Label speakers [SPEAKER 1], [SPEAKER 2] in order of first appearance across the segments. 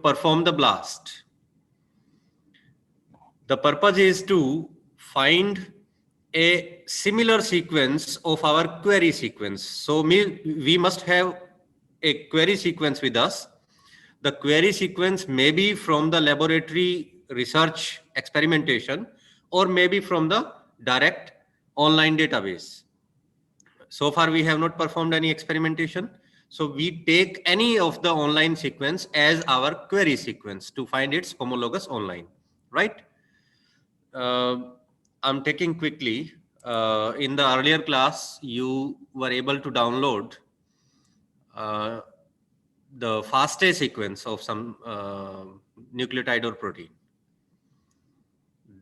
[SPEAKER 1] perform the blast. The purpose is to find a similar sequence of our query sequence. So we must have a query sequence with us. The query sequence may be from the laboratory research experimentation or maybe from the direct online database. So far, we have not performed any experimentation. So we take any of the online sequence as our query sequence to find its homologous online, right? I'm taking quickly. In the earlier class, you were able to download the FASTA sequence of some nucleotide or protein.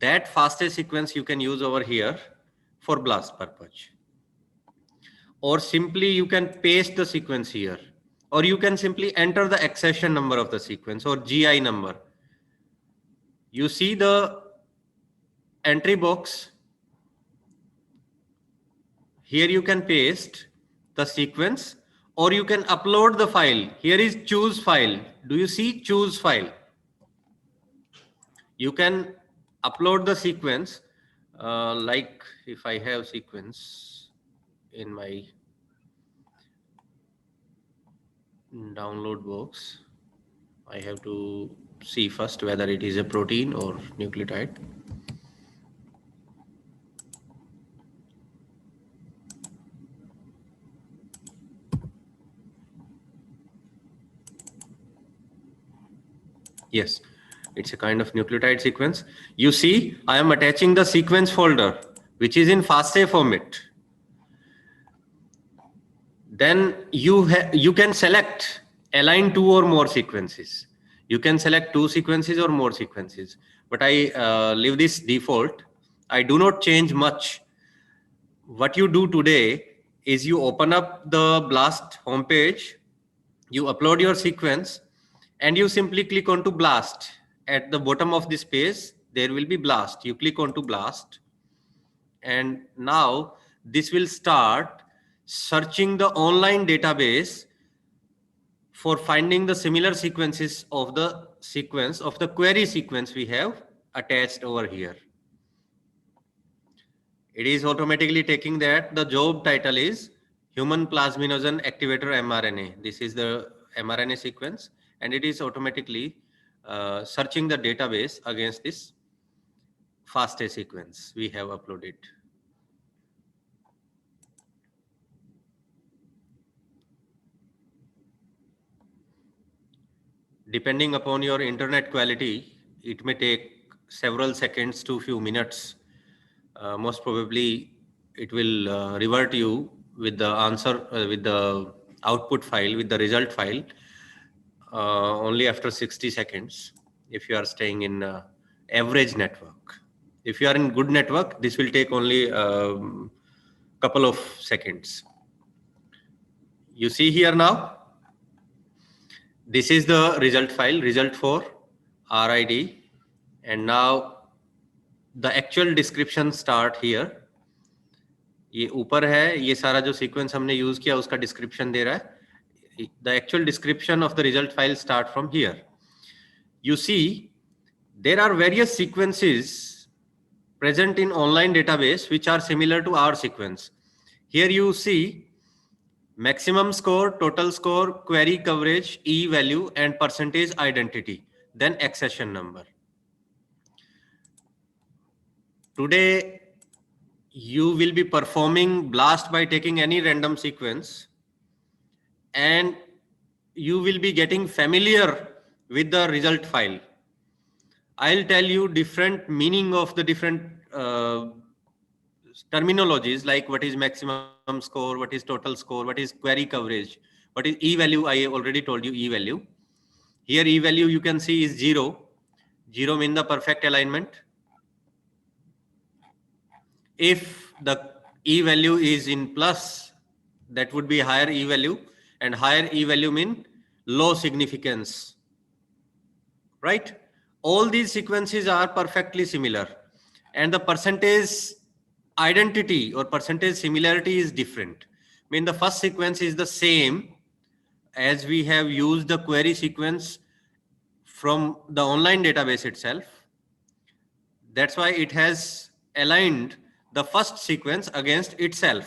[SPEAKER 1] That FASTA sequence you can use over here for blast purpose. Or simply you can paste the sequence here, or you can simply enter the accession number of the sequence or GI number. You see the entry box. Here you can paste the sequence, or you can upload the file. Here is choose file. Do you see choose file? You can upload the sequence, like if I have sequence in my download box, I have to see first whether it is a protein or nucleotide. Yes, it's a kind of nucleotide sequence. You see, I am attaching the sequence folder, which is in FASTA format. Then you can select align two or more sequences. You can select two sequences or more sequences, but I leave this default. I do not change much. What you do today is you open up the BLAST homepage, you upload your sequence, and you simply click on to BLAST. At the bottom of this page, there will be BLAST. You click on to BLAST, and now this will start searching the online database for finding the similar sequences of the sequence of the query sequence we have attached over here. It is automatically taking that. The job title is human plasminogen activator mRNA. This is the mRNA sequence, and it is automatically searching the database against this FASTA sequence we have uploaded. Depending upon your internet quality, it may take several seconds to few minutes. Most probably, it will revert you with the answer, with the output file, with the result file, only after 60 seconds if you are staying in average network. If you are in good network, this will take only couple of seconds. You see here now, this is the result file, result for RID, and now the actual description start here. ये ऊपर है, ये सारा जो sequence हमने use किया उसका description दे रहा है. The actual description of the result file start from here. You see, there are various sequences present in online database which are similar to our sequence. Here you see maximum score, total score, query coverage, E value, and percentage identity, then accession number. Today, you will be performing BLAST by taking any random sequence, and you will be getting familiar with the result file. I'll tell you different meaning of the different terminologies, like what is maximum score, what is total score, what is query coverage, what is E value. I already told you E value. Here E value you can see is 0. 0 means the perfect alignment. If the E value is in plus, that would be higher E value, and higher E value mean low significance, right? All these sequences are perfectly similar, and the percentage identity or percentage similarity is different. I mean, the first sequence is the same as we have used the query sequence from the online database itself. That's why it has aligned the first sequence against itself.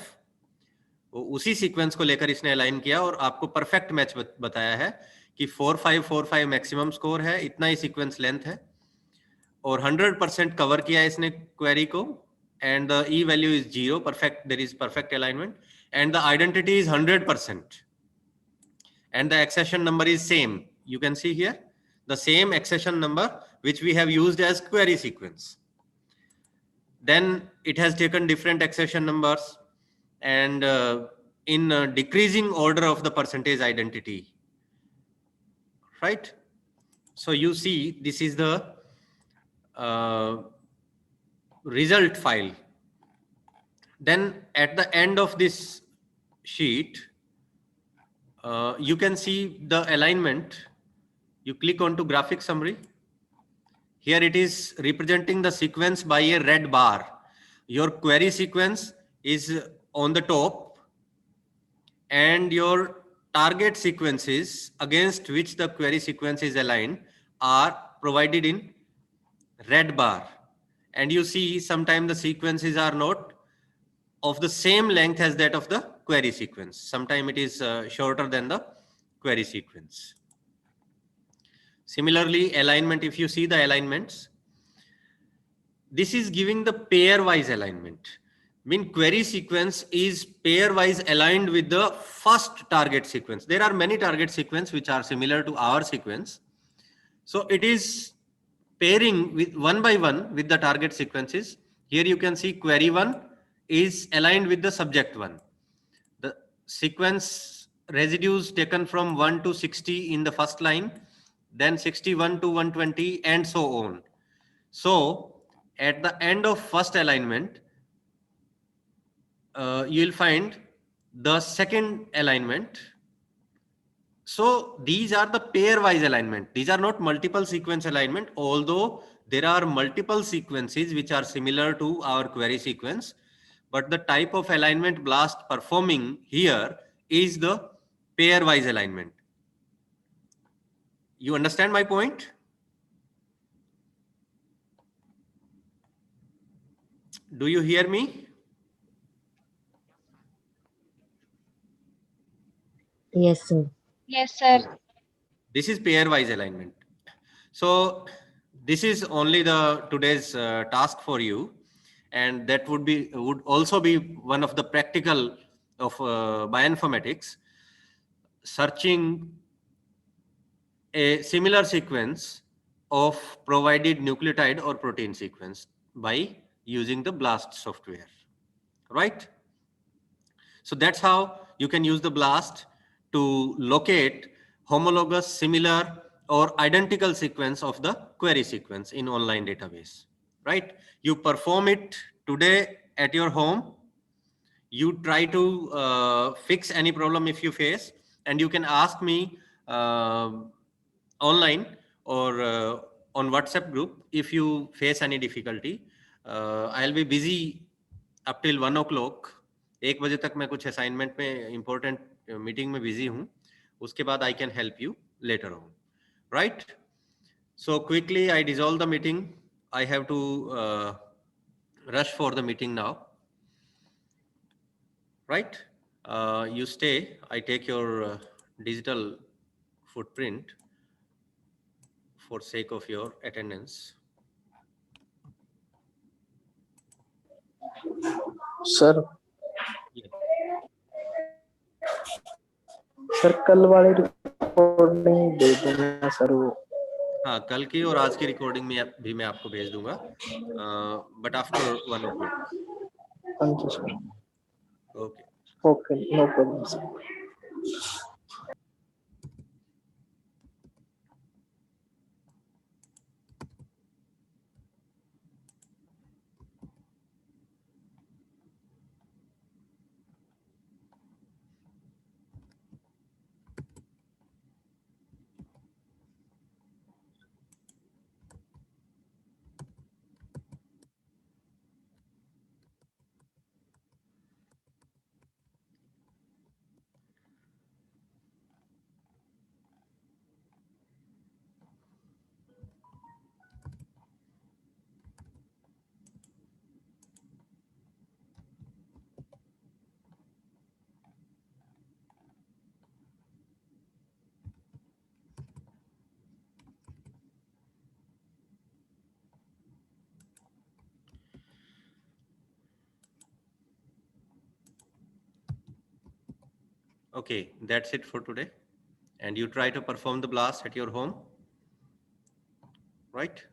[SPEAKER 1] वो उसी sequence को लेकर इसने align किया और आपको perfect match बताया है कि 4545 मैक्सिमम स्कोर है, इतना ही सीक्वेंस लेंथ है और 100% कवर किया इसने क्वेरी को and the e value is 0, perfect, there is perfect alignment and the identity is 100% and the accession number is same. You can see here the same accession number which we have used as query sequence. Then it has taken different accession numbers and in decreasing order of the percentage identity, right? So you see this is the result file. Then at the end of this sheet, you can see the alignment. You click on to graphic summary. Here it is representing the sequence by a red bar. Your query sequence is on the top and your target sequences against which the query sequence is aligned are provided in red bar. And you see sometimes the sequences are not of the same length as that of the query sequence. Sometimes it is shorter than the query sequence. Similarly, alignment, if you see the alignments, this is giving the pairwise alignment. Mean query sequence is pairwise aligned with the first target sequence. There are many target sequence which are similar to our sequence. So it is pairing with one by one with the target sequences. Here you can see query 1 is aligned with the subject 1. The sequence residues taken from 1 to 60 in the first line, then 61 to 120 and so on. So at the end of first alignment, you will find the second alignment. So these are the pairwise alignment. These are not multiple sequence alignment, although there are multiple sequences which are similar to our query sequence. But the type of alignment BLAST performing here is the pairwise alignment. You understand my point? Do you hear me?
[SPEAKER 2] Yes, sir.
[SPEAKER 3] Yes, sir.
[SPEAKER 1] This is pairwise alignment. So this is only the today's task for you, and that would also be one of the practical of bioinformatics, searching a similar sequence of provided nucleotide or protein sequence by using the BLAST software, right? So that's how you can use the BLAST to locate homologous, similar, or identical sequence of the query sequence in online database, right? You perform it today at your home. You try to fix any problem if you face, and you can ask me online or on WhatsApp group if you face any difficulty. I'll be busy up till 1 o'clock. 1 बजे तक मैं कुछ assignment में important meeting में busy हूँ. उसके बाद I can help you later on, right? So quickly I dissolve the meeting. I have to rush for the meeting now, right? You stay. I take your digital footprint for sake of your attendance.
[SPEAKER 4] Sir
[SPEAKER 1] Yeah.
[SPEAKER 4] Sir कल वाली recording दे दूंगा sir वो.
[SPEAKER 1] हाँ, कल की और आज की रिकॉर्डिंग में भी मैं आपको भेज दूंगा, but after 1 o'clock.
[SPEAKER 4] Thank you sir.
[SPEAKER 1] Okay.
[SPEAKER 4] Okay, no problem sir.
[SPEAKER 1] Okay, that's it for today. And you try to perform the blast at your home, right?